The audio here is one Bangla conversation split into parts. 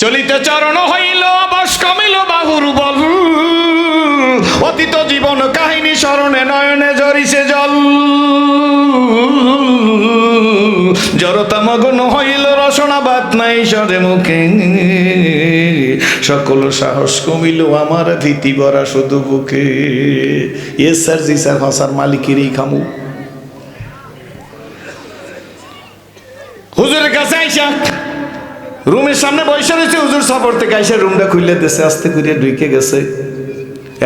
চলিতে চরণ হইল বস কমিল বাহুর বল, অতীত জীবন কাহিনী স্মরণে নয়নে ঝরিছে জল। জড়তা মগ্ন হইল রসনা বাত নাই সরে মুখে, সকল সাহস কমিল আমার ভীতি ভরা শুধু বুকে। ইয়েস স্যার, জি স্যার, হসার মালিকেরই খামু। হুজুরের কাছে আইসা রুমের সামনে বসে রয়েছে, হুজুর সফর থেকে আইসা রুমটা খুলে দিয়েছে, আস্তে করে ঢুকে গেছে।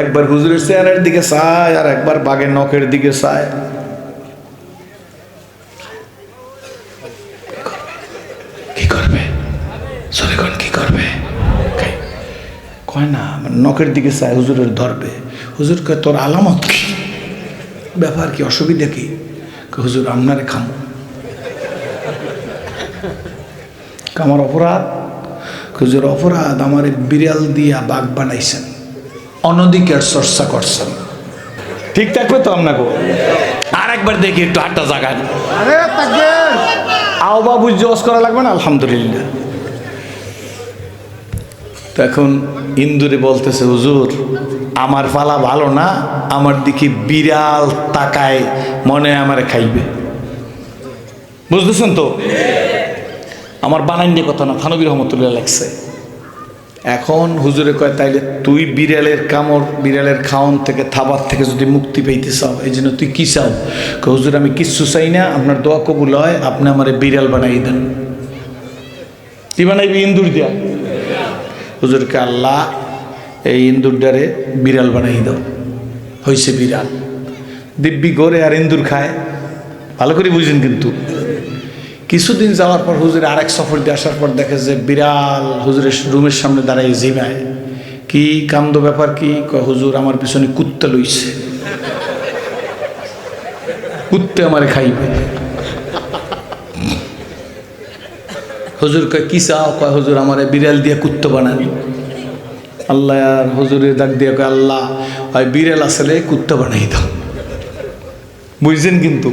একবার হুজুরের চেহারার দিকে চায় আর একবার বাঘের নখের দিকে চায়। কি করবে সরেগণ, কি করবে কয় না, নখের দিকে চায়, হুজুরের ধরবে। হুজুর কয় তোর আলামত কি, ব্যাপার কি, অসুবিধা কি? হুজুর আপনারে খামো। আমার অপরাধ? হুজুর অপরাধ, আমার বিড়াল দিয়া বাঘ বানাইছেন, অনধিকার চর্চা করছেন। ঠিক থাকবে তো আপনাকে? আর একবার দেখি একটু হাতটা জাগান। আও বাবু জোস করা লাগবে না? আলহামদুলিল্লাহ। তো এখন ইন্দুরে বলতেছে, হুজুর আমার পালা ভালো না, আমার দিকে বিড়াল তাকায়, মনে হয় আমারে খাইবে। বুঝতেছেন তো? আমার বানাইনি কথা না, থানবী রহমতুল্লাহ লেখছে। এখন হুজুরে কয় তাইলে তুই বিড়ালের কামড়, বিড়ালের খাওয়ান থেকে, থাবার থেকে যদি মুক্তি পেতে চাও, এই জন্য তুই কি চাও? হুজুর আমি কিচ্ছু চাই না, আপনার দোয়া কবুল হয়, আপনি আমারে বিড়াল বানাই দেন। কি বানাইবি? ইন্দুর দিয়া। হুজুরকে আল্লাহ এই ইন্দুরটারে বিড়াল বানাই দাও। হয়েছে বিড়াল, দিব্যি গড়ে আর ইন্দুর খায়। ভালো করে বুঝেন কিন্তু। কিছুদিন যাওয়ার পর হুজুরে আরেক সফর দিয়ে আসার পর দেখে যে বিড়াল হুজুরের রুমের সামনে দাঁড়াই জিমায়। কি কান্দ, ব্যাপার কি? কয় হুজুর আমার পিছনে কুত্তা লইছে, কুত্তে আমারে খাইবে। হুজুর কয় কি চাও? কয় হুজুর আমারে বিড়াল দিয়ে কুত্তা বানান। আল্লাহ আর হুজুরের ডাক দিয়ে কয় আল্লাহ হয় বিড়াল আসলে কুত্তা বানাই দাও। বুঝছেন কিন্তু?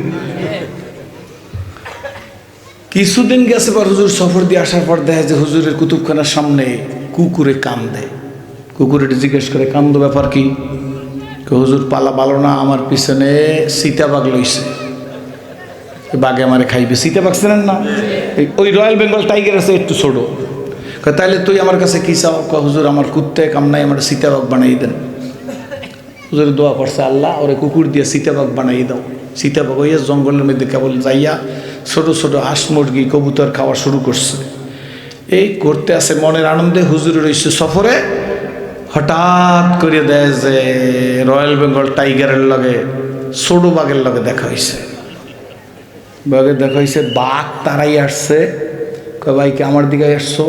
কিছুদিন গেছে পর হুজুর সফর দিয়ে আসার পর দেখে যে হুজুরের কুতুবখানার সামনে কুকুরে কান দেয়। কুকুরে জিজ্ঞেস করে কান্দ, ব্যাপার কি? হুজুর পালা ভালো না, আমার পিছনে সীতাবাঘ লইছে, বাঘে আমারে খাইবে। সীতাবাঘ চেনেন না? ওই রয়্যাল বেঙ্গল টাইগার আছে একটু ছোট। তাইলে তুই আমার কাছে কি চাও? হুজুর আমার কুত্তায় কামনায় আমার সীতাবাঘ বানাই দেন। হুজুরে দোয়া করছে, আল্লাহ ওরে কুকুর দিয়ে সীতাবাঘ বানাই দাও। সীতাবাঘ হইয়া জঙ্গলের মধ্যে কেবল যাইয়া ছোট ছোট হাঁস মুরগি কবুতর খাওয়া শুরু করছে। এই করতে আছে মনের আনন্দে হুজুরে রয়েছে সফরে, হঠাৎ করে দেয় যে রয়্যাল বেঙ্গল টাইগারের লগে ছোট বাঘের লগে দেখা হয়েছে। বাঘের দেখা হয়েছে, বাঘ তারাই আসছে। কয় ভাই কি আমার দিকে আসছো?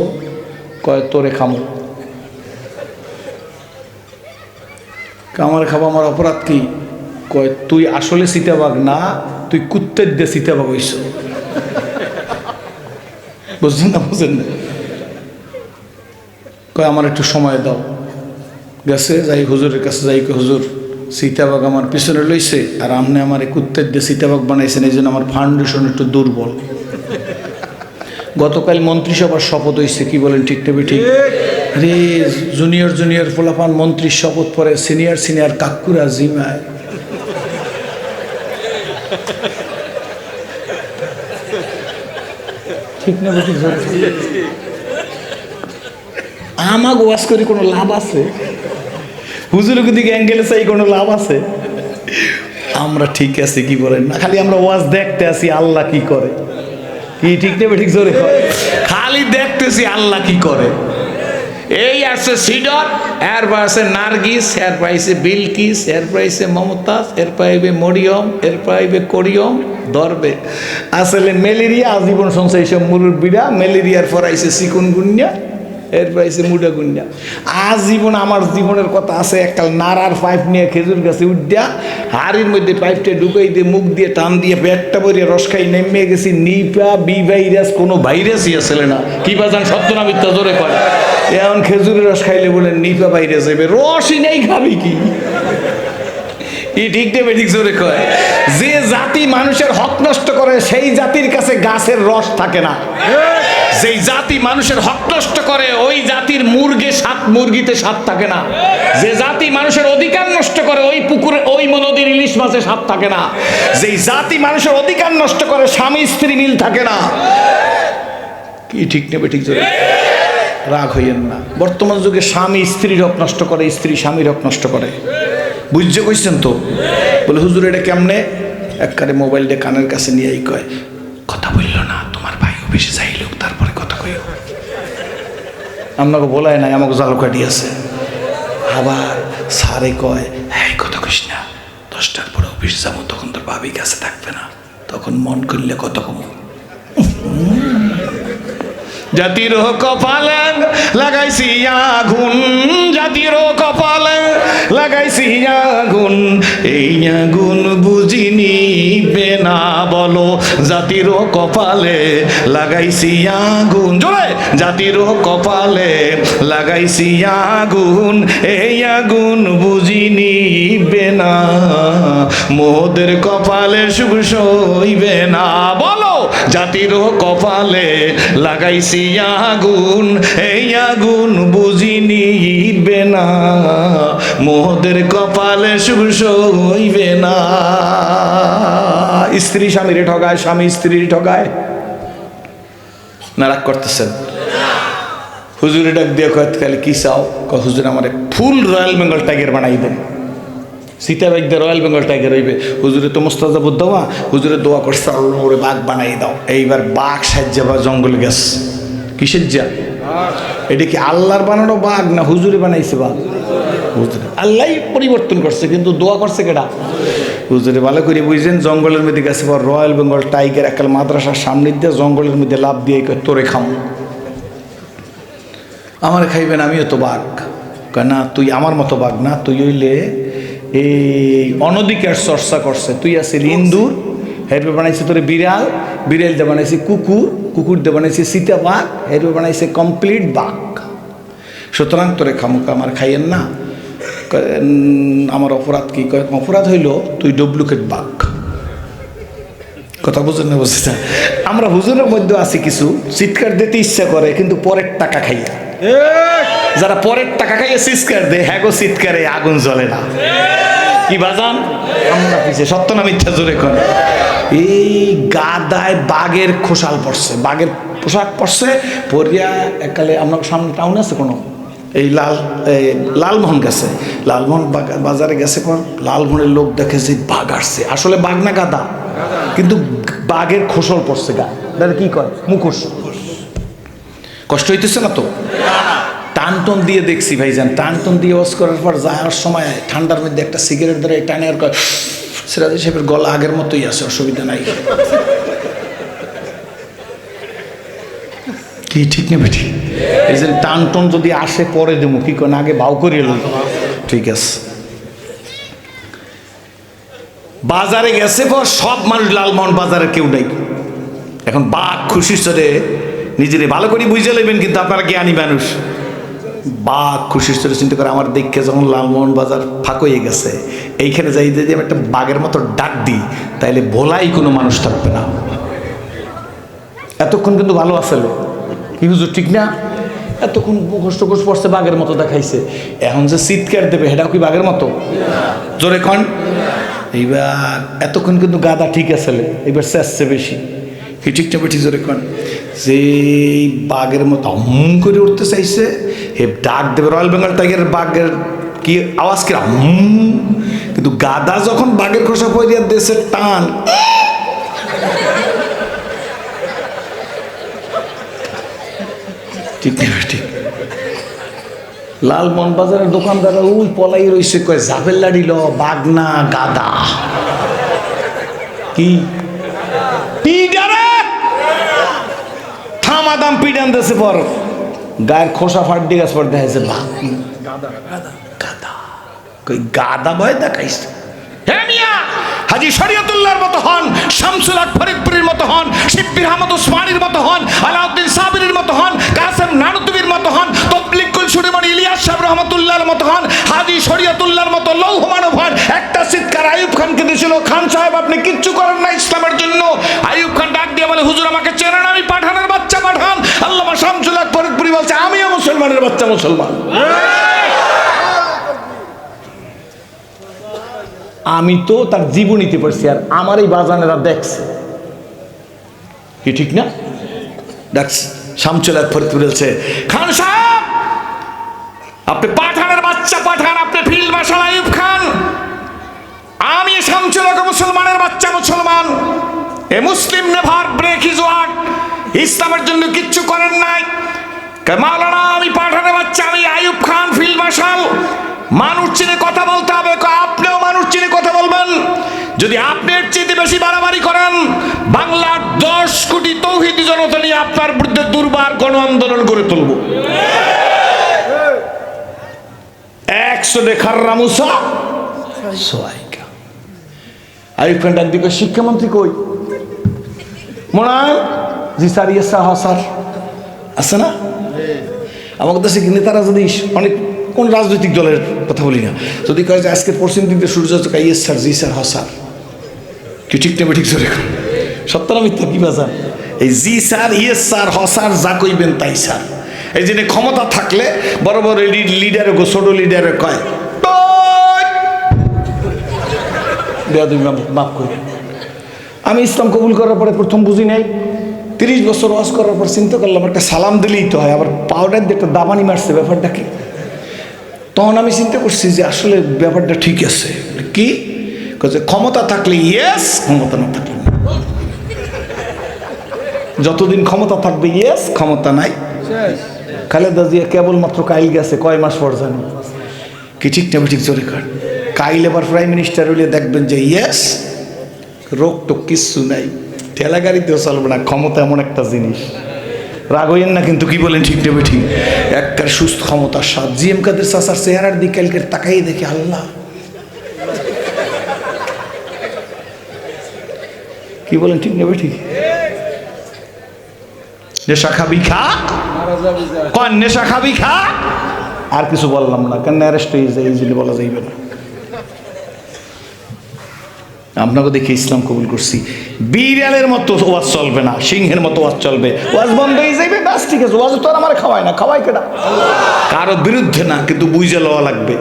কয় তোরে খামো। আমার খাবো, আমার অপরাধ কি? কয় তুই আসলে সীতাবাঘ না, তুই কুত্তের দিয়ে সীতাবাঘ হইছ। বুঝছেন না? বুঝছেন না? কয় আমার একটু সময় দাও। গেছে, যাই হুজুরের কাছে যাই, হুজুর সীতাবাঘ আমার পিছনে লইছে আর আপনি আমার কুত্তের দিয়ে সীতাবাঘ বানাইছেন, এই জন্য আমার ফাউন্ডেশন একটু দুর্বল। গতকাল মন্ত্রিসভার শপথ হয়েছে, কি বলেন ঠিক নেবে? ঠিক। আরে জুনিয়র জুনিয়র পোলাপান মন্ত্রীর শপথ পরে, সিনিয়র সিনিয়র কাকুরা জিমায়। ঠিক না? আমাকে ওয়াজ করে কোনো লাভ আছে? হুজুরের দিকে অ্যাঙ্গেলে চাই কোনো লাভ আছে? আমরা ঠিক আছে, কি বলেন না? খালি আমরা ওয়াজ দেখতে আসি আল্লাহ কি করে। কি ঠিক নেবে? ঠিক জোরে খালি দেখতেছি আল্লাহ কি করে। এই আসছে সিডর, এর পাশে নার্গিস, এর পাইছে বিলকিস, এর পাইছে মমতাজ, এর পাইবে মরিয়ম, এর পাইবে করিয়ম। ধরবে আসলে ম্যালেরিয়া, আজীবন সংসার এইসব মুরব্বীরা ম্যালেরিয়ার পর আইসে চিকুনগুনিয়া, এর পাইছে মুডাগুনিয়া। আজীবন আমার জীবনের কথা আছে, এককাল নাড়ার পাইপ নিয়ে খেজুর গাছে উঠা হাড়ির মধ্যে পাইপটা ঢুকাই দিয়ে মুখ দিয়ে টান দিয়ে পেটটা ভরিয়ে রস খাই নেমে গেছি। নিপা বি ভাইরাস, কোনো ভাইরাসই আসলে না। কি বাজান সত্য না মিথ্যা জোরে করে? এখন খেজুরের রস খাইলে বলে নিপা ভাইরাস যাবে, রসই নেই, খাবি কি? ঠিক দেবে? ঠিক জোরে কয়। যে জাতি মানুষের হক নষ্ট করে সেই জাতির কাছে গাছের রস থাকে না। যেই জাতি মানুষের হক নষ্ট করে ওই মুরগিতে স্বাদ থাকে না। যে জাতি মানুষের অধিকার নষ্ট করে ওই পুকুরে ওই নদীর ইলিশ মাছে স্বাদ থাকে না। যেই জাতি মানুষের অধিকার নষ্ট করে স্বামী স্ত্রী মিল থাকে না। কি ঠিক নেবে ঠিক জোরে রাগ হইয়েন না। বর্তমান যুগে স্বামী স্ত্রীর হক নষ্ট করে, স্ত্রী স্বামীর হক নষ্ট করে। বুঝতে কইছেন তো? বলে হুজুর এটা কেমনে? একবারে মোবাইলটা কানের কাছে নিয়েই কয়, কথা বললো না, তোমার ভাই অফিসে যাইল তারপরে কথা কইও। আপনাকে বলায় নাই, আমাকে জাল কাটিয়েছে। আবার স্যারে কয়, হ্যাঁ কথা কইস না, 10টার পরে অফিস যাবো, তখন তোর ভাবি কাছে থাকবে না, তখন মন করলে কত কম। জাতির কপালে লাগাইছি আগুন, জাতির কপালে লাগাইছি আগুন, এই আগুন বুঝিনি বেনা বলো, জাতির কপালে লাগাইছি আগুন, জোরে, জাতির কপালে লাগাইছি আগুন, এই আগুন বুঝিনি বেনা, মোদের কপালে সুখ সইবে না, বলো, জাতির কপালে লাগাইছি আগুন, এই আগুন বুঝিনি বেনা, মোদের কপালে সুখ সইবে না। স্ত্রী স্বামীরে ঠগায়, স্বামী স্ত্রীর ঠগায় না। রাগ করতেছেন? হুজুরে ডাক দিয়ে কয়, তাহলে কি চাও? হুজুর আমার ফুল রয়্যাল বেঙ্গল টাইগার বানাই দেন। সীতাবাগ দিয়ে রয়্যাল বেঙ্গল টাইগার হইবে। হুজুরে তো মোস্তাজাবুদ দোয়া, হুজুরে দোয়া করছে আল্লাহ করে বাঘ বানাই দাও। এইবার বাঘ সাজ্জা বা জঙ্গলে গেছে। কিসের যা? এটা কি আল্লাহর বানানো বাঘ না হুজুরে বানাইছে বাঘ? হুজুরে। আল্লাহ পরিবর্তন করছে, কিন্তু দোয়া করছে কেডা? হুজুরে। ভালো করে বুঝছেন? জঙ্গলের মধ্যে গেছে পর রয়্যাল বেঙ্গল টাইগার একাল মাদ্রাসার সামনে দিয়ে জঙ্গলের মধ্যে লাভ দিয়ে তোরে খাম, আমার খাইবেন, আমিও তো বাঘ। না, তুই আমার মতো বাঘ না, তুই হইলে এই অনধিকার চর্চা করছে, তুই আছিস ইন্দুর, হেরবে বানাইছে তোরে বিড়াল, বিড়াল দিয়ে বানাইছে কুকুর, কুকুর দিয়ে বানাইছে সীতা বাঘ, হেরবে বানাইছে কমপ্লিট বাঘ। সুতরাং তোরে খামুকা আমার খাইয়েন না। আমার অপরাধ কি? অপরাধ হইল তুই ডুপ্লিকেট বাঘ। কথা বুঝেন না? বুঝতে আমরা হুজুরের মধ্যে আছি কিছু চিৎকার দিতে ইচ্ছা করে, কিন্তু পরের টাকা খাইয়া, যারা পরের টাকা খাইয়ে চিৎকার দেয়, হ্যাঁ গো চিৎকারে আগুন জ্বলে না। কি বাজান? আমরা পিছিয়ে সত্য না মিথ্যা জোরে করে। এই গাদায় বাঘের খোসাল পড়ছে, বাঘের পোশাক পড়ছে, পরিয়া একালে আমরা সামনে টাউন আছে কোনো, এই লালমোহন গেছে, লালমোহন বাজারে গেছে, কোন লালমোহনের লোক দেখে যে বাঘ আসছে, আসলে বাঘ না গাদা, কিন্তু বাঘের খোসল পড়ছে গা, দাদা কি কয় মুখোশ। কষ্ট হইতেছে না তো? টান টন দিয়ে দেখছি ভাইজান, টান টন দিয়ে ওয়াশ করার পর যাওয়ার সময় ঠান্ডার মধ্যে একটা সিগারেট ধরে টানে আর কয়, সিরাজি সাহেবের গলা আগের মতোই আছে, অসুবিধা নাই। কি ঠিক নেবে? ঠিক। এই যে টান টন যদি আসে পরে দেবো, কি কোন আগে বাউ করিয়ে লই। ঠিক আছে। বাজারে গেছে পর সব মানুষ, লালমোহন বাজারে কেউ নাই। এখন বাঘ খুশির চরে নিজেরে ভালো করে বুঝে নেবেন, কিন্তু আপনারা জ্ঞানী মানুষ। বাঘ খুশির চরে চিন্তা করে, আমার দেখে যখন লালমোহন বাজার ফাঁক হয়ে গেছে, এইখানে যাই যদি আমি একটা বাঘের মতো ডাক দিই, তাইলে ভোলাই কোনো মানুষ থাকবে না। এতক্ষণ কিন্তু ভালো আসলে, কি হুজুর ঠিক না? এতক্ষণ কষ্ট কষ্ট পড়ছে, বাঘের মতো দেখাইছে। এখন যে চিৎকার দেবে, সেটাও কি বাঘের মতো? জোরে কন। এইবার এতক্ষণ কিন্তু গাদা ঠিক আছে, এবার চেষ্টা বেশি। কি ঠিক না বেশি? জোরে কন। যে বাঘের মতো হুম করে উঠতে চাইছে, হে ডাক দেবে রয়্যাল বেঙ্গল টাইগারের বাঘের কি আওয়াজ কিরা হুম, কিন্তু গাদা যখন বাঘের খোসা পরিয়া দেশে টান, ঠিক না ঠিক? লালমোহন বাজারের দোকানদার ওই পলাই রয়েছে, কয় জাবেল্লা দিল বাঘ না গাদা। কি থামাদাম পিডান দেশে পর গায়ের খোসা ফাট দিয়ে গেছে, পর দেখাইছে গাদা গাদা, কই গাদা ভয় দেখাইছে। হাজী শরীয়তুল্লাহর মতো হন, শামসুল হক ফরিদপুরের মতো হন, শিব্বির আহমদ ওসমানীর মতো হন, আলাউদ্দিন সাবিরের মতো হন, কাসেম নানুতুবির মতো হন, তবলিগ কুলসুরিমণি ইলিয়াস সাহেব রহমতুল্লাহর মতো হন, হাজী শরীয়তুল্লাহর মতো লৌহ মানব হন। একটা চিৎকার আইয়ুব খানকে দিয়েছিল, খান সাহেব আপনি কিচ্ছু করেন না ইসলামের জন্য। আইয়ুব খান ডাক দিয়ে বলে, হুজুর আমাকে চেনেন, আমি পাঠানের বাচ্চা পাঠান। আল্লামা শামসুল হক ফরিদপুরি বলছে, আমিও মুসলমান মুসলমানের বাচ্চা মুসলমান। আমি তো তার জীবনীতে পড়ছি, আর আমার এই বাজানেরা দেখছে কি ঠিক না? দেখছে শামচুল ফরিদপুর বলছে, খান সাহেব আপনি পাঠানের বাচ্চা পাঠান, আপনি ফিল্ড মার্শাল আইয়ুব খান, আমি শামচুল মুসলমানের বাচ্চা মুসলমান। এ মুসলিম নেভার ব্রেক হিজ ওয়ার্ড, ইসলামের জন্য কিচ্ছু করেন নাই। মাওলানা আমি পাঠানের বাচ্চা, আমি আইয়ুব খান ফিল্ড মার্শাল, মানুষ চিনে কথা বলতে হবে। আপনিও মানুষ চিনে কথা বলবেন। যদি আপনি এর চেয়ে বেশি বাড়াবাড়ি করেন, বাংলার 10 কোটি তৌহিদি জনতা নিয়ে আপনার বিরুদ্ধে দুর্বার গণ আন্দোলন গড়ে তুলব। 100 দেখার রামুসা সোয়াইকা। আইয়ুব খান ডাক দিকে, শিক্ষামন্ত্রী কই? মনে হয় জি স্যার, ইয়ে স্যার, হ্যাঁ স্যার আছে না? আমাদের দেশে নেতারা যদি অনেক, কোন রাজনৈতিক দলের কথা বলি না, যদি কয় যে আজকে পশ্চিম দিক দিয়ে সূর্য চোখা, ইয়ে স্যার, জি স্যার, হ্যাঁ স্যার, কি ঠিক নেবে ঠিক চলে সত্য না মিথ্যা কি বাজার? এই জি স্যার, ইয়ে স্যার, হ স্যার, যা কইবেন তাই স্যার। এই জন্য ক্ষমতা থাকলে বড় বড় লিডারে ছোট লিডারে কয় মাফ করি। আমি ইসলাম কবুল করার পরে প্রথম বুঝি নাই, 30 বছর ওয়াজ করার পর চিন্তা করলাম একটা সালাম দিলেই তো হয়, আবার পাউডার দিয়ে একটা দাবানি মারছে, ব্যাপারটা কি? তখন আমি চিন্তা করছি যে আসলে ব্যাপারটা ঠিক আছে। কি ক্ষমতা থাকলে ইয়েস, ক্ষমতা না থাকলে না। যতদিন ক্ষমতা থাকবে ইয়েস, ক্ষমতা নাই খালেদা জিয়া কেবলমাত্র কাইল গেছে, কয় মাস পর জানি কি ঠিক না ঠিক জোরে কাট। কাইল এবার প্রাইম মিনিস্টার হইলে দেখবেন যে ইয়েস, রোগ টোক কিচ্ছু নাই, ঠেলা গাড়িতেও চলবে না। ক্ষমতা এমন একটা জিনিস, রাগ হইয়েন না কিন্তু, কি বলেন ঠিক নেবে ঠিক? একটা সুস্থ ক্ষমতার স্বাদ। জিএম কাদের চাচার চেহারার দিকে কালকে তাকাই দেখে আল্লাহ, কি বলেন ঠিক নেবে ঠিক? নেশা খাবি খা, কন নেশা খাবি খা, আর কিছু বললাম না, কেন অ্যারেস্ট হয়ে যায়, ইজিলি বলা যাইবে না। আপনাকে দেখে ইসলাম কবুল করছি। বিড়ালের মতো ওয়াজ চলবে না, সিংহের মতো ওয়াজ চলবে। ওয়াজ বন্ধ হয়ে যাবে, বাস ঠিক আছে। ওয়াজ তো আর আমার খাওয়ায় না, খাওয়াই কেটা? কারো বিরুদ্ধে না, কিন্তু বুঝে লওয়া লাগবে।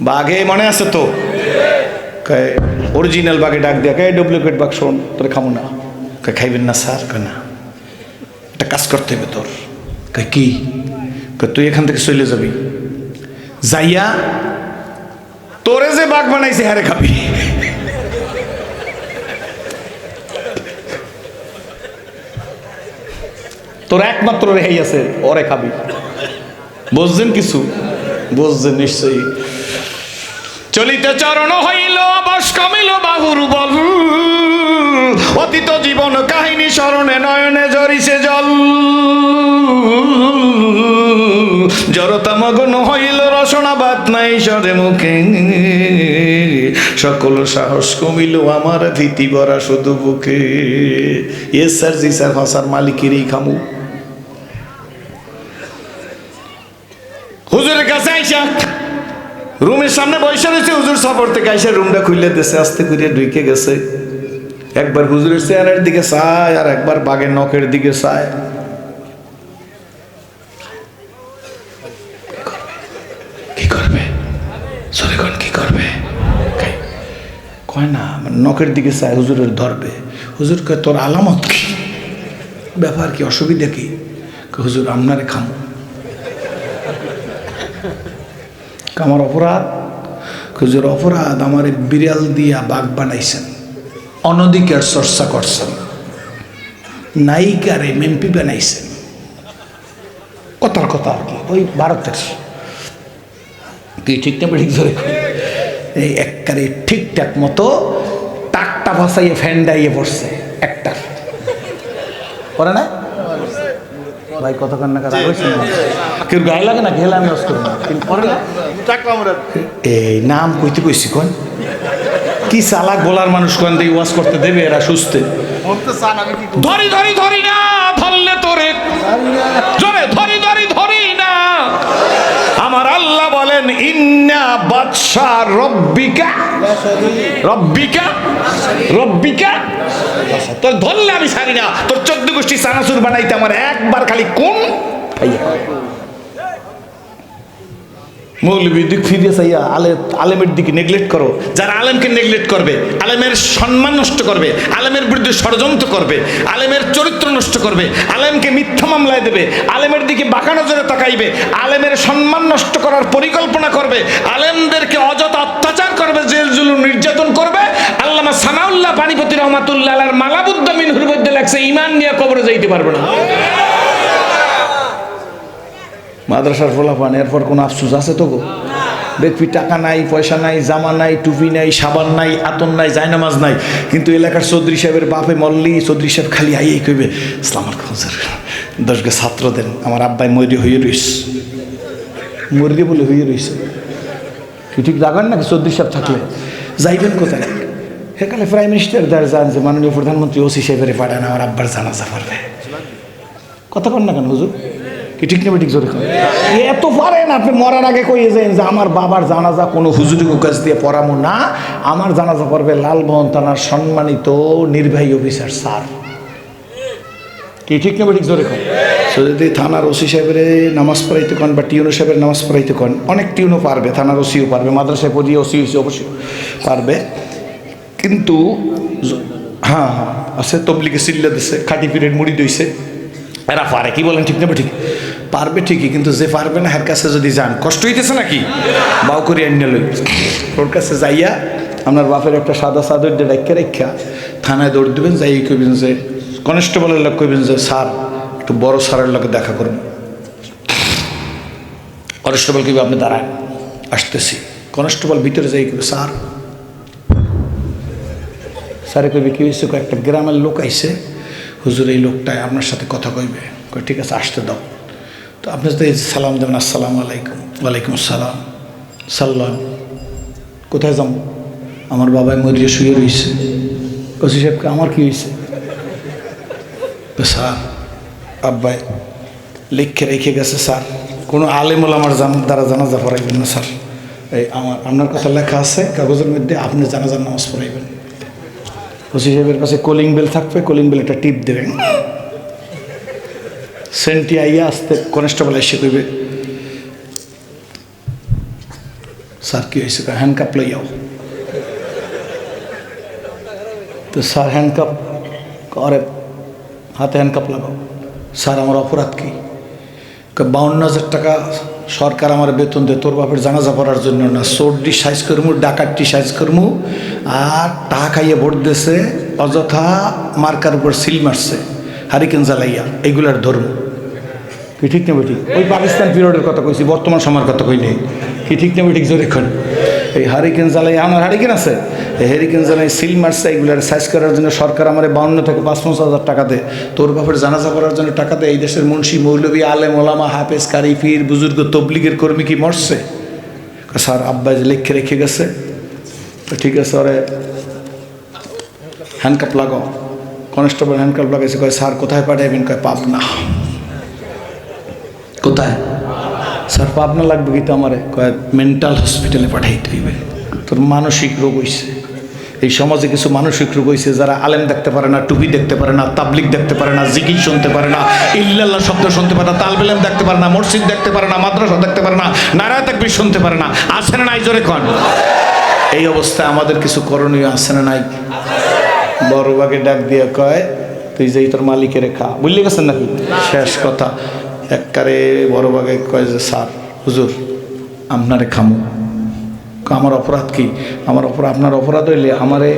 বাঘে মনে আছে তো, অরিজিনাল বাঘে ডাক দিয়া, কে ডুপ্লিকেট বাঘ শোন, তোরে খাবো না। খাইবেন না স্যার? কয় না, একটা কাজ করতে হবে তোর। কি? তুই এখান থেকে চলে যাবি, যাইয়া তোরে যে বাঘ বানাইছে হারে খাবি। তোর একমাত্র রেহাই আছে, ওরে খাবি। বুঝছেন কিছু? বুঝছেন নিশ্চয়ই। চলিতে চরণ হইল বস কমিল বাহুর বল, অতীত জীবন কাহিনী স্মরণে নয়নে জরিছে জল। জড়তা মগ্ন হইল রসনা বাত নাই সরে মুখে, সকল সাহস কমিল আমার ভীতি ভরা শুধু বুকে। এ স্যার, জি স্যার, হসার মালিকেরই খামু। হুজুরের কাছে আইসা রুমের সামনে বসে রয়েছে, হুজুর সফর থেকে আইসা রুমটা খুলে দিয়েছে, আস্তে করে ঢুকে গেছে। একবার হুজুরের চেহারার দিকে চায়, আর একবার বাঘের নখের দিকে চায়। কি করবে? সরে কোন কি করবে? কয় না, নখের দিকে চায়, হুজুরের ধরবে। হুজুর কয় তোর আলামত কি, ব্যাপার কি, অসুবিধা কি? হুজুর আপনারে খামো। আমার অপরাধ? হুজুর অপরাধ, আমার বিড়াল দিয়া বাঘ বানাইছেন, অনধিকার চর্চা করছেন, নায়িকারে মেম্পি বানাইছেন। কথার কথা আর কি, ওই ভারতের কি ঠিক না ঠিক ধরে এই একবারে ঠিকঠাক মতো টাকটা ভাসাইয়ে ফ্যান্ডাইয়ে পড়ছে একটা পরে না ভাই, কত কান্না কার হয়েছে না, কেউ গায়ে লাগে না, ঘেলে আমি অস্ত না, কিন্তু পরে না এই নাম কইতে কইছি কোন কি চালাক বলার মানুষ কোন দিয়ে ওয়াজ করতে দেবে এরা সুস্থে। ধরি ধরি ধরি না, ধরলে তোরে জোরে ধরি ধরি ধরি না। আমার আল্লাহ বলেন ইন্না বাদশা রব্বিকা রব্বিকা রব্বিকা, তোর ধরলে আমি ছাড়ি না। তোর 14 গোষ্ঠী চানাচুর বানাইতে আমার একবার খালি কোন মৌলবীর দিক ফিরে চাইয়া আলেমের দিকে নেগলেক্ট করো। যারা আলেমকে নেগলেক্ট করবে, আলেমের সম্মান নষ্ট করবে, আলেমের বিরুদ্ধে ষড়যন্ত্র করবে, আলেমের চরিত্র নষ্ট করবে, আলেমকে মিথ্যা মামলায় দেবে, আলেমের দিকে বাঁকা নজরে তাকাইবে, আলেমের সম্মান নষ্ট করার পরিকল্পনা করবে, আলেমদেরকে অযথা অত্যাচার করবে, জেল জুলুম নির্যাতন করবে। আল্লামা সানাউল্লাহ পানিপতি রহমাতুল্লাহ আলাইহির মালাবুদ্দা মিনহুর মধ্যে লেখছে, ঈমান নিয়ে কবরে যাইতে পারবে না। মাদ্রাসার ফলাফান, এরপর কোনো আফসোস আছে তো? দেখবি টাকা নাই, পয়সা নাই, জামা নাই, টুপি নাই, সাবান নাই, আতন নাই, জায়নামাজ নাই, কিন্তু এলাকার চৌধুরী সাহেবের বাপে মল্লি, চৌধুরী সাহেব খালি আইয়াই কইবে, আসসালামু আলাইকুম হুজুর, 10 গে ছাত্র দেন, আমার আব্বাই মরি হয়ে রইস, মরি বলে হয়ে রইছে। কি ঠিক লাগান নাকি? চৌধুরী সাহেব থাকলে যাইবেন কোথায়? সেখানে প্রাইম মিনিস্টার দ্বার যান যে মাননীয় প্রধানমন্ত্রী ওসি সাহেবের পাঠান, আমার আব্বার জানাজা পড়বে। কথা কন না কেন হুজুর? কি ঠিক নেবে? ঠিক জোরে এত পারেন আপনি? মরার আগে কইয়ে যান যে আমার বাবার জানাজা কোনো হুজুরি কাজ দিয়ে পড়ামো না, আমার জানাজা পড়বে লালমোহন থানার সম্মানিত নির্বাহী অফিসার স্যার। কি ঠিক নেবে? ঠিক জোরে যদি থানার ওসি সাহেবের নামাজ পড়াইতে কন বা টিউনো সাহেবের নামাজ পড়াইতে কন, অনেক টিউনও পারবে, থানার ওসিও পারবে, মাদ্রাসায় পড়িয়ে ওসি অবশ্যই পারবে, কিন্তু হ্যাঁ হ্যাঁ আছে, তবলিগে সিল্লা দিছে, খাটি পিরিয়ড মুড়ি দইছে, এরা পারে। কি বলেন? ঠিক নেবে? ঠিক পারবে ঠিকই, কিন্তু যে পারবে না এর কাছে যদি যান, কষ্ট হইতেছে নাকি? বাউ করি আনিয়ে লই, ওর কাছে যাইয়া আপনার বাপের একটা সাদা চাদর দিয়ে ডাক্কা রেখা থানায় দৌড় দেবেন, যাই কইবেন যে কনস্টেবলের লোক, কইবেন যে স্যার একটু বড় স্যারের লোকে দেখা করুন। কনস্টেবল কইবে আপনি দাঁড়ান, আসতেছি। কনস্টেবল ভিতরে যাই কইবে স্যার, স্যারে কইবে কি হয়েছে? একটা গ্রামের লোক আইছে হুজুর, এই লোকটাই আপনার সাথে কথা কইবে। ঠিক আছে আসতে দাও। তো আপনি তো এই সালাম দেবেন, আসসালামু আলাইকুম। ওয়ালাইকুম আসসালাম। সাল্লাম। কোথায় যাবো? আমার বাবাই মরিয়ে শুয়ে রয়েছে। ওসি সাহেবকে আমার কি হয়েছে? স্যার আব্বাই লিখে রেখে গেছে স্যার, কোনো আলেমুল আমার দ্বারা জানাজা পড়াইবেন না স্যার, এই আপনার কথা লেখা আছে কাগজের মধ্যে, আপনি জানাজার নামাজ পড়াইবেন। ওসি সাহেবের কাছে কলিং বেল থাকবে, কলিং বেল একটা টিপ দেবেন, সেন্টি আইয়া আসতে কনস্টেবল এসে কইবে স্যার কি হয়েছে? হ্যান্ডকাপ লইয়াও। তো স্যার হ্যান্ডকাপ করে, হাতে হ্যান্ডকাপ লাগাও। স্যার আমার অপরাধ কি? 52,000 টাকা সরকার আমার বেতন দেয় তোর বাপের জানাজা পড়ার জন্য না, চোরডি সাইজ করমু, ডাকাতটি সাইজ করমু, আর টাকা খাইয়ে ভোট দিয়েছে, অযথা মার্কার উপর সিল মারছে, হারিকেন জ্বালাইয়া, এইগুলার ধর্ম। কি ঠিক নেবে? ঠিক ওই পাকিস্তান পিরিয়ডের কথা কইছি, বর্তমান সময়ের কথা কই নেই। কি ঠিক নেবে? ঠিক জোরে এখন এই হারিকেন জ্বালাই, আমার হারিকেন আছে, এই হারিকেন জ্বালাই সিল মারছে, এইগুলার সাইজ করার জন্য সরকার আমার 52 থেকে 55,000 টাকা দেয়, তোর বাপের জানাজা করার জন্য টাকা দেয়। এই দেশের মুন্সি, মৌলবী, আলেম, ওলামা, হাফেজ, কারি, পীর, বুজুর্গ, তবলিগের কর্মী কি মরছে? স্যার আব্বাই যে লিখে রেখে গেছে। তো ঠিক আছে, ওরে হ্যান্ডকাপ লাগাও। কনস্টেবল হ্যান্ডকাপ লাগাইছে, কয় স্যার কোথায় পাঠাইবেন? কয় পাবনা। কোথায়? স্যার পাবনা লাগবে কিন্তু আমারে, কয় মেন্টাল হসপিটালে পাঠাইতে হইবে, তোর মানসিক রোগ হইছে। এই সমাজে কিছু মানসিক রোগ হইছে, যারা আলেম দেখতে পারে না, টুপি দেখতে পারে না, তাবলিগ দেখতে পারে না, জিকির শুনতে পারে না, ইল্লাল্লাহ শব্দ শুনতে পারে না, তালবেলাম দেখতে পারে না, মসজিদ দেখতে পারে না, মাদ্রাসা দেখতে পারে না, নারায়ে তাকবীর শুনতে পারে না। আছে না নাই? জোরে কন। এই অবস্থায় আমাদের কিছু করণীয় আছে না নাই? বড় বাগে ডাক দিয়ে কয় তুই যেই তোর মালিকের খা, বুঝলে গেছেন নাকি? শেষ কথা একবারে বড় বাগে কয় যে স্যার হুজুর আপনারে খামু। আমার অপরাধ কি? আমার অপরাধ, আপনার অপরাধ হইলে আমারে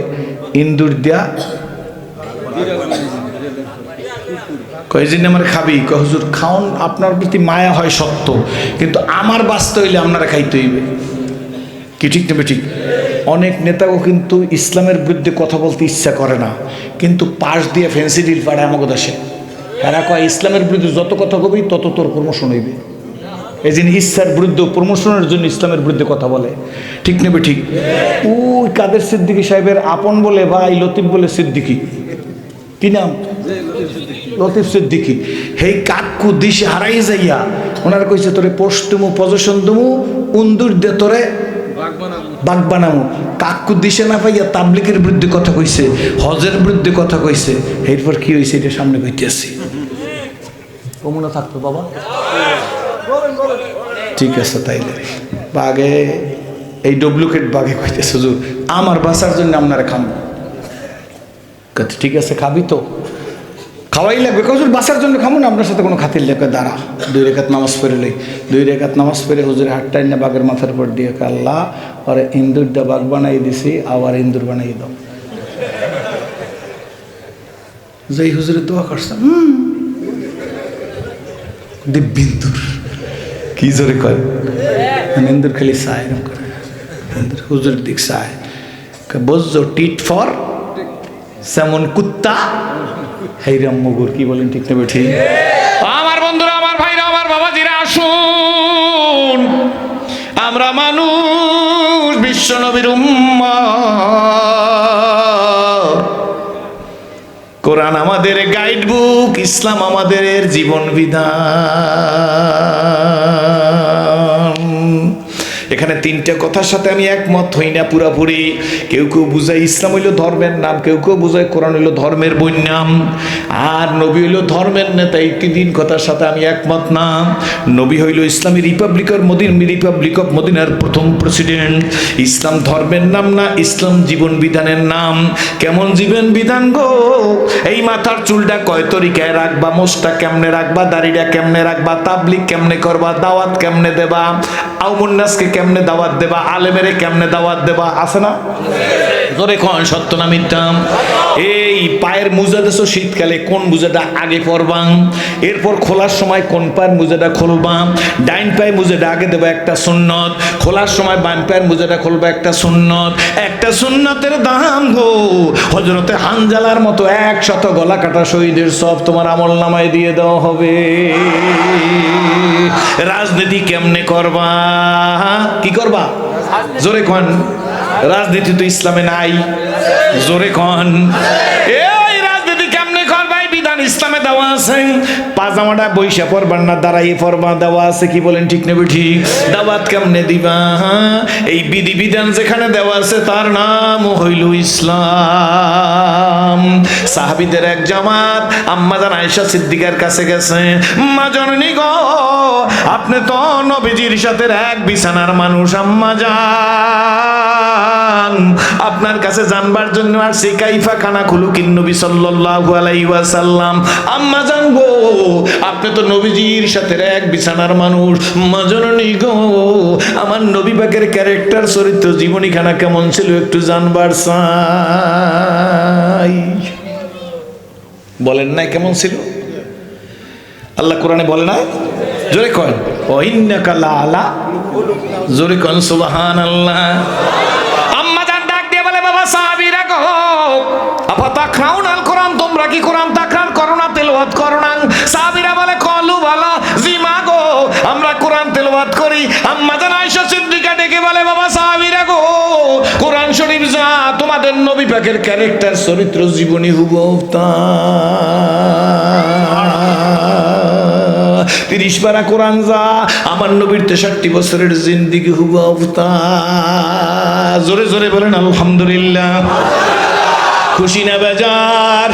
ইন্দুর দিয়া কয় যে আমার খাবি। কয় হুজুর খাওন, আপনার প্রতি মায়া হয় সত্য, কিন্তু আমার বাঁচতে হইলে আপনারা খাইতে হইবে। কি ঠিক নেবে? ঠিক। অনেক নেতাও কিন্তু ইসলামের বিরুদ্ধে কথা বলতে ইচ্ছা করে না, কিন্তু পাশ দিয়ে ফেন্সি ডিল পাড়ায় আমাকে দেশে। এরা কয় ইসলামের বিরুদ্ধে যত কথা কবি তত তোর প্রমোশন হইবে। এই যে ইচ্ছার বিরুদ্ধে, প্রমোশনের জন্য ইসলামের বিরুদ্ধে কথা বলে। ঠিক নেবে? ঠিক। ওই কাদের সিদ্দিকী সাহেবের আপন বলে ভাই লতিফ বলে সিদ্দিকী, কি নাম? লতিফ সিদ্দিকী। হেই কাকু দিশে হারাই যাইয়া ওনারা কইছে তোরে পোস্ট দেবো, পজিশন দেবো, উন্দুর দে তোরে বাঘ বানামো। কাকু দিশে না পাইয়া তাবলিগের বিরুদ্ধে কথা কইছে, হজের বিরুদ্ধে কথা কইছে। এরপর কি হয়েছে এটা সামনে কইতেছি। ও মনে থাকতো বাবা। ঠিক আছে তাইলে বাঘে এই ডুপ্লিকেট বাঘে কইতেছে হুজুর আমার বাঁচার জন্য আপনারা খাবো। ঠিক আছে খাবি তো, খাওয়াই লাগবে। হুজুর বাঁচার জন্য খাবো না, আপনার সাথে কোনো খাতির লেগে দাঁড়া। 2 রাকাত নামাজ পড়ে লই। 2 রাকাত নামাজ পড়ে হুজুরের হাতটা না বাঘের মাথার উপর দিয়ে আল্লাহ আর ইন্দুরটা বাঘ বানাই দিছি, আবার ইন্দুর বানাই দাও। যেই হুজুরের দোয়া করছেন দিব্যিন্দুর কি জোরে কয়, ইন্দুর খালি চায় এরকম করে, হুজুরের দিক চায়। বুঝছো টিট ফর যেমন কুত্তা হেইরাম মগুর। কি বলেন ঠিক না ঠিক? আমার বন্ধুরা, আমার ভাইরা, আমার বাবাজিরা, আসুন আমরা মানুষ, বিশ্ব নবীর উম্মত। কোরআন আমাদের গাইড বুক, ইসলাম আমাদের জীবন বিধান। এখানে 3টা কথার সাথে আমি একমত হই না পুরাপুরি। কেউ কেউ বুঝায় ইসলাম হইল ধর্মের নাম, কেউ কেউ বুঝায় কোরআন হইল ধর্মের বই নাম, আর নবী হইল ধর্মের নেতা। এই 3 কথার সাথে আমি একমত না। নবী হইল ইসলামী রিপাবলিক অফ মদিনার প্রথম প্রেসিডেন্ট। ইসলাম ধর্মের নাম না, ইসলাম জীবন বিধানের নাম। কেমন জীবন বিধান গো? এই মাথার চুলটা কয় তরিকায় রাখবা, মোষটা কেমনে রাখবা, দাড়িটা কেমনে রাখবা, তাবলিগ কেমনে করবা, দাওয়াত কেমনে দেবা, আউমুন্নাসকে কেমনে দাওয়াত দেবা, আলেমেরে কেমনে দাওয়াত দেবা, আছে না? জোরে কোন সত্য না মিথ্যা? এই পায়ের মোজা দেছো শীতকালে, কোন মোজাটা আগে পরবা, এরপর খোলার সময় কোন পায়ের মোজাটা খুলবা। ডাইন পায়ে মোজাটা আগে দেবা, একটা সুন্নত। খোলার সময় বাম পায়ের মোজাটা খুলবা, একটা সুন্নত। একটা সুন্নতের দাম গো হযরতে হানজালার মতো 100 গলা কাটা শহীদের সব তোমার আমলনামায় দিয়ে দেওয়া হবে। রাজনীতি কেমনে করবা? কি করবা? জোরে কোন। রাজনীতি তো ইসলামে নাই। জোরে কোন। এই রাজনীতি কেমনে করবা? বিধান ইসলামে দেওয়া আছে। পাজামাটা বইসা পরবার না, দাঁড়াইয়ে পরবা, দেওয়া আছে। কি বলেন ঠিক নেবে ঠিক? দাওয়াত কেমনে দিবা? এই বিধি বিধান যেখানে দেওয়া আছে তার নাম হইল ইসলাম। সাহাবীদের এক জামাত আম্মা জান আয়েশা সিদ্দিকার কাছে গেছে, মা জননী গো আপনি তো নবীজির সাথে এক বিছানার মানুষ, আম্মা জান আপনার কাছে জানবার জন্য আসছি কাইফা খানা খুলুকিন নবী সাল্লাল্লাহু আলাইহি ওয়াসাল্লাম। আম্মা জান গো আপনি তো নবীজির সাথে এক বিছানার মানুষ, মা জননী গো আমার নবী পাকের ক্যারেক্টার, চরিত্র, জীবনী খানা কেমন ছিল একটু জানবার চাই। বলেন না কেমন ছিল? আল্লাহ কোরআনে বলে না? জোরে কন ও ইন্নাকা লাআলা, জোরে কন সুবহানাল্লাহ। আম্মা জান ডাক দিয়ে বলে, বাবা সাহাবীরা গো আফাতাকরাউনাল কোরআন, তোমরা কি কোরআন তাকরার করো না, তেলাওয়াত করো না? সাহাবীরা বলে কলু বালা, জি মা গো আমরা কোরআন তেলাওয়াত করি। আম্মা জান আয়েশা সিদ্দিকা ডেকে বলে, বাবা সাহাবীরা গো কোরআন শরীফ যা তোমাদের নবী পাকের ক্যারেক্টার, চরিত্র, জীবনী হুবহু তা। 30 পারা কোরআন যা আমার নবীর 63 বছরের জিন্দেগি হুবহু তা। জোরে জোরে বলেন আলহামদুলিল্লাহ। খুশি না বেজার?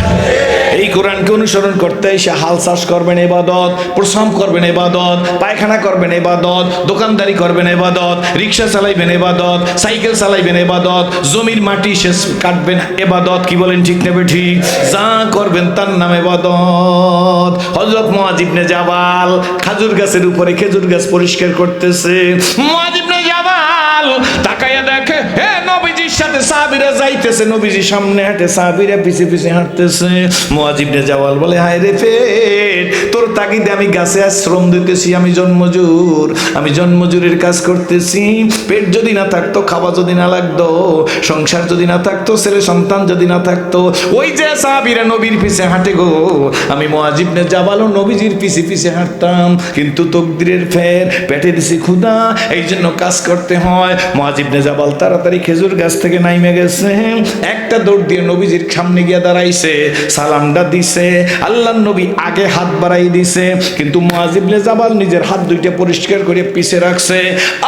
এই কোরআনকে অনুসরণ করতে এসে হাল চাষ করবেন ইবাদত, প্রশ্রম করবেন ইবাদত, পায়খানা করবেন ইবাদত, দোকানদারি করবেন ইবাদত, রিক্সা চালাইবেন ইবাদত, সাইকেল চালাইবেন ইবাদত, জমির মাটি শেষ কাটবেন ইবাদত। কি বলেন ঠিক নেবে ঠিক? যা করবেন তার নাম ইবাদত। হযরত মুআয ইবনে জাবাল খেজুর গাছের উপরে খেজুর গাছ পরিষ্কার করতেছে। মুআয ইবনে জাবাল তাকায়া দেখে হে নবীজির সাথে সাহাবীরা যাইতেছে, নবীজি সামনে হাঁটে, সাহাবীরা পিছে পিছে হাঁটতেছে। মুআয ইবনে জাবাল বলে, হায় রে পেট, তোর তাগিদে আমি গাছে শ্রম দিতেছি, আমি জন্মজুরের কাজ করতেছি। পেট যদি না থাকতো, খাওয়া যদি না লাগতো, সংসার যদি না থাকতো, ছেলে সন্তান যদি না থাকতো, ওই যে সাহাবীরা নবীর পিছে হাঁটে গো, আমি মুআয ইবনে জাবালও নবীজির পিছে পিছে হাঁটতাম। কিন্তু তকদিরের ফের পেটে দিছি ক্ষুধা, এই জন্য কাজ করতে হয়। মুআয ইবনে জাবাল তাড়াতাড়ি খেজুর গাছ থেকে নাইমে গেছে, একটা দৌড় দিয়ে নবীজির সামনে গিয়ে দাঁড়াইছে, সালামটা দিছে। আল্লাহর নবী আগে হাত বাড়াই দিছে, কিন্তু মুআয ইবনে জাবাল নিজের হাত দুইটা পরিষ্কার করে পিছে রাখছে।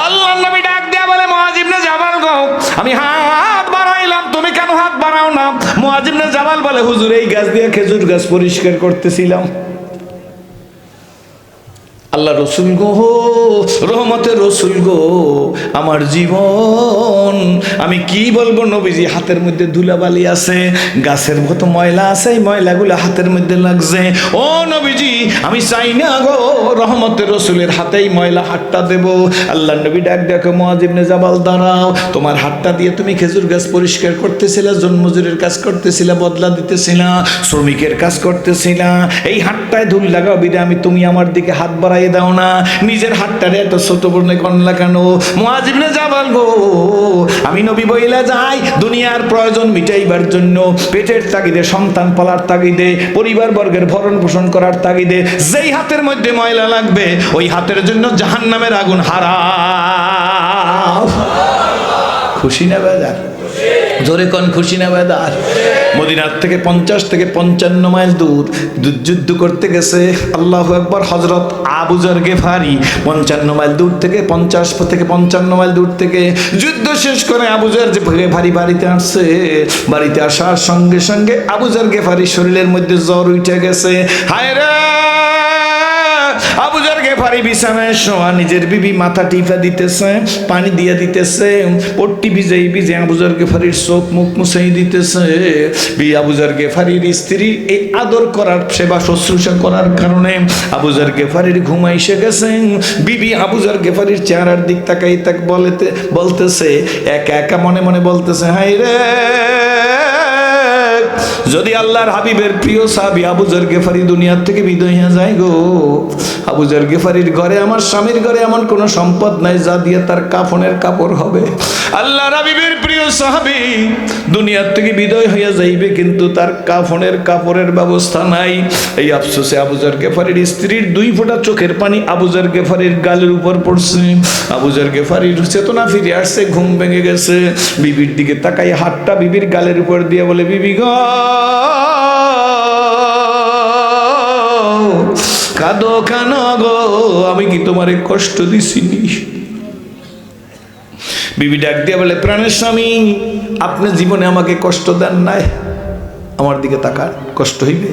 আল্লাহর নবী ডাক দেয়া বলে, মুআয ইবনে জাবাল গো আমি হাত বাড়াইলাম, তুমি কেন হাত বাড়াও না? মুআয ইবনে জাবাল বলে, হুজুর এই গাছ দিয়ে খেজুর গাছ পরিষ্কার করতেছিলাম। আল্লাহ রসুল গো, রহমতের রসুল গো, আমার জীবন আমি কি বলবো নবীজি, হাতের মধ্যে ধুলাবালি আছে, গাছের মতো ময়লা আছে, এই ময়লাগুলো হাতের মধ্যে লাগছে। ও নবীজি আমি চাই না গো রহমতের রসুলের হাতেই ময়লা হাতটা দেব। আল্লাহ নবী ডাক ডাকে মুআয ইবনে জাবাল দাঁড়াও, তোমার হাতটা দিয়ে তুমি খেজুর গাছ পরিষ্কার করতেছিলে, জন্মজুরের কাজ করতেছিলে, বদলা দিতেছিলা, শ্রমিকের কাজ করতেছিলা, এই হাতটায় ধুল লাগাও বিদে আমি তুমি আমার দিকে হাত বাড়াই দাও না, নিজের হাতটারে এত ছোট বর্ণে কনলা কেন? মুআয ইবনে জাবাল গো, আমি নবী বইলা যাই দুনিয়ার প্রয়োজন মিটাইবার জন্য, পেটের তাগিদে, সন্তান পালার তাগিদে, পরিবার বর্গের ভরণ পোষণ করার তাগিদে যেই হাতের মধ্যে ময়লা লাগবে ওই হাতের জন্য জাহান্নামের আগুন হারাম। খুশি না বেজার? জোরে কোন খুশি না বেজার? মদিনার থেকে 50 থেকে 55 মাইল দূর যুদ্ধ করতে গেছে, আল্লাহু আকবার, হযরত আবু যর গেফারি 55 মাইল দূর থেকে, 50 থেকে 55 মাইল দূর থেকে যুদ্ধ শেষ করে আবু যর গেফারি বাড়িতে আসছে। বাড়িতে আসার সঙ্গে সঙ্গে আবু যর গেফারি শরীরের মধ্যে জ্বর উঠে গেছে। হায় রে, আবু যর গেফারি বিছানায় শোয়া, নিজের বিবি মাথা টিপা দিতেছে, পানি দিয়ে দিতেছে, পট্টি ভিজেই ভিজে আবু যর গেফারির চোখ মুখ মুছাই দিতেছে। আবু যর গেফারির স্ত্রী এই আদর করার, সেবা শুশ্রূষা করার কারণে আবু যর গেফারির ঘুম এসে গেছে। বিবি আবু যর গেফারির চেহারার দিক তাকাই তাক বলতেছে, একা একা মনে মনে বলতেছে, হায় রে, যদি আল্লাহর হাবিবের প্রিয় সাহাবী আবু যর গেফারি দুনিয়ার থেকে বিদায় হয়ে যায় গো, আবু যর গেফারির ঘরে, আমার স্বামীর ঘরে এমন কোন সম্পদ নাই যা দিয়ে তার কাফনের কাপড় হবে। আল্লাহর হাবিবের প্রিয় সাহাবী দুনিয়ার থেকে বিদায় হয়ে যাইবে, কিন্তু তার কাফনের কাপড়ের ব্যবস্থা নাই। এই আফসোসে আবু যর গেফারির স্ত্রীর 2 ফোঁটা চোখের পানি আবু যর গেফারির গালের উপর পড়ছে। আবু যর গেফারির চেতনা ফিরে আসছে, ঘুম ভেঙে গেছে। বিবির দিকে তাকাই হাতটা বিবির গালের উপর দিয়ে বলে, বিবি গো, কাঁদো কেন গো, আমি কি তোমারে কষ্ট দিছিনি? বিবি ডাক দিয়ে বলে, প্রাণের স্বামী, আপনি জীবনে আমাকে কষ্ট দেন নাই, আমার দিকে তাকান, কষ্ট হইবে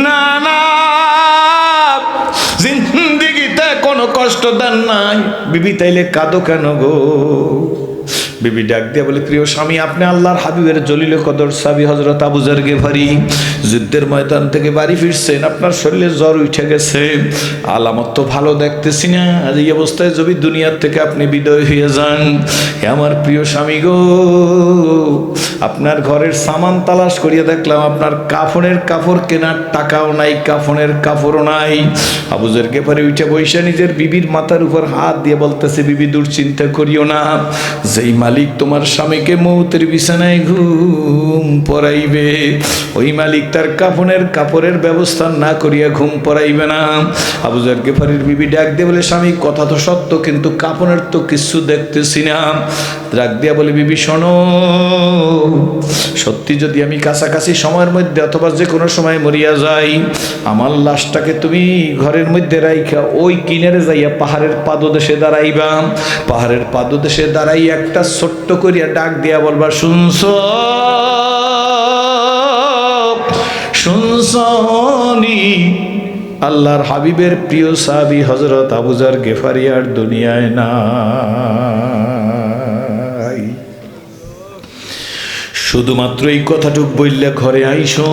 না? না, জিন্দেগিতে কোনো কষ্ট দেন নাই। বিবি তাইলে কাঁদো কেন গো? বিবি ডাক দিয়া বলে, প্রিয় স্বামী, আপনি আল্লাহর হাবিবের জলিল কদর সাহাবী হযরত আবু যর গেফারি যুদ্ধের ময়দান থেকে বাড়ি ফিরছেন, আপনার শরীরে জ্বর উঠে গেছে, আলামত তো ভালো দেখতেছি না। আজ এই অবস্থায় যদি দুনিয়ার থেকে আপনি বিদায় হয়ে যান, আমার প্রিয় স্বামী গো, আপনার ঘরের সামান তালাশ করিয়া দেখলাম আপনার কাফনের কাপড় কেনার টাকাও নাই, কাফনের কাপড়ও নাই। আবু যর গেফারি উঠে বসে নিজের বিবির মাথার উপর হাত দিয়ে বলতেছে, বিবি দুশ্চিন্তা করিও না, যেই মালিক তোমার স্বামীকে মৌতের বিছানায় ঘুম পড়াইবে, ওই মালিক তার কাফনের কাপড়ের ব্যবস্থা না করিয়া ঘুম পড়াইবে না। আবু যর গেফারির বিবি ডাক দিয়ে বলে, স্বামী কথা তো সত্য, কিন্তু কাফনের তো কিছু দেখতেছি না। ডাক দিয়া বলে, বিবি শোনো, সত্যি যদি আমি কাছাকাছি সময়ের মধ্যে অথবা যে কোনো সময় মরিয়া যাই, আমার লাশটাকে তুমি ঘরের মধ্যে রাইখা ওই কিনারে যাইয়া পাহাড়ের পাদদেশে দাঁড়াইবা। পাহাড়ের পাদদেশে দাঁড়াই একটা ছোট্ট করিয়া ডাক দিয়া বলবা, শুনছো শুনছনি, আল্লাহর হাবিবের প্রিয় সাহাবী হযরত আবু যর গেফারি আর দুনিয়ায় নাই। শুধুমাত্র এই কথাটুক বললে ঘরে আইসো,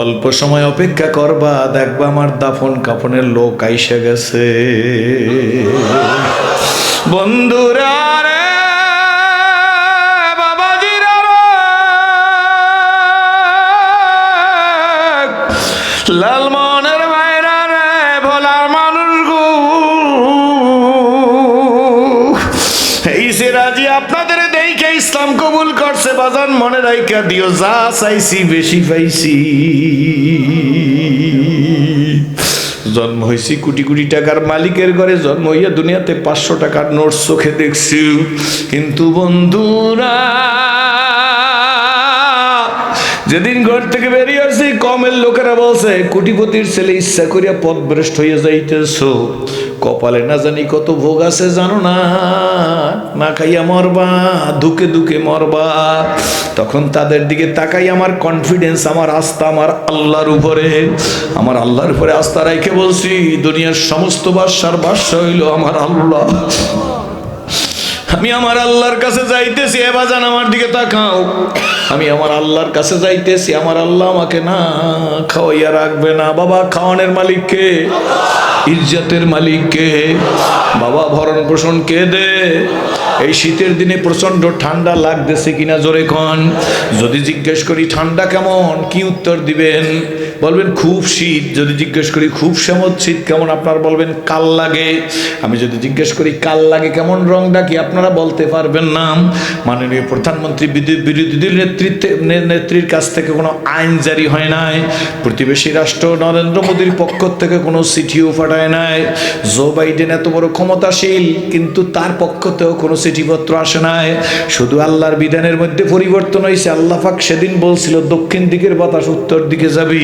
অল্প সময় অপেক্ষা করবা, দেখবা আমার দাফন কাফনের লোক আইসা গেছে। বন্ধুরা রে, বাবাজিরা রে, লালমনের মায়েরা রে, ভোলার মানুষ গো, এই সিরাজি আপনাদের দেখে ইসলাম কবুল করছে। বাজান মনে রাইখা দিও, যা চাইছি বেশি পাইছি। জন্ম হয়েছি কোটি কোটি টাকার মালিকের ঘরে, জন্ম হইয়া দুনিয়াতে 500 টাকার নোট চোখে দেখছি, কিন্তু বন্ধুরা যেদিন ঘর থেকে বেরিয়ে আসছি, কমের লোকেরা বলছে কোটিপতির ছেলে, ইচ্ছা করিয়া পথভ্রষ্ট হইয়া যাইতেছ। কপালে না জানি কত ভোগ আছে জানো না, না খাইয়া মরবা, ধুকে ধুকে মরবা। তখন তাদের দিকে তাকাই, আমার কনফিডেন্স, আমার আস্থা আমার আল্লাহর উপরে, আমার আল্লাহর উপরে আস্থা রাখে বলছি, দুনিয়ার সমস্ত বাদশার বাদশা হইল আমার আল্লাহ। আমি আমার আল্লাহর কাছে যাইতেছি, এ বাজান আমার দিকে তাকাও, আমি আমার আল্লাহর কাছে যাইতেছি, আমার আল্লাহ আমাকে না খাওয়াইয়া রাখবে না। বাবা, খাওয়ানোর মালিক কে? ইজ্জতের মালিক কে? বাবা, ভরণ পোষণ কে দে? এই শীতের দিনে প্রচন্ড ঠান্ডা লাগতেছে কিনা জোরে কন। যদি জিজ্ঞেস করি ঠান্ডা কেমন, কি উত্তর দিবেন? বলবেন খুব শীত। যদি জিজ্ঞেস করি খুব শীত কেমন, আপনারা বলবেন কাল লাগে। আমি যদি জিজ্ঞেস করি কাল লাগে কেমন, রংটা কি, আপনারা বলতে পারবেন না। মাননীয় প্রধানমন্ত্রী বিরোধীদের নেত্রীর কাছ থেকে কোনো আইন জারি হয় নাই, প্রতিবেশী রাষ্ট্র নরেন্দ্র মোদীর পক্ষ থেকে কোনো চিঠিও পাঠায় নাই। জো বাইডেন এত বড় ক্ষমতাশীল, কিন্তু তার পক্ষ থেকেও কোনো চিঠিপত্র আসে নাই। শুধু আল্লাহর বিধানের মধ্যে পরিবর্তন হয়েছে। আল্লাহ পাক সেদিন বলছিল দক্ষিণ দিকের বাতাস উত্তর দিকে যাবি।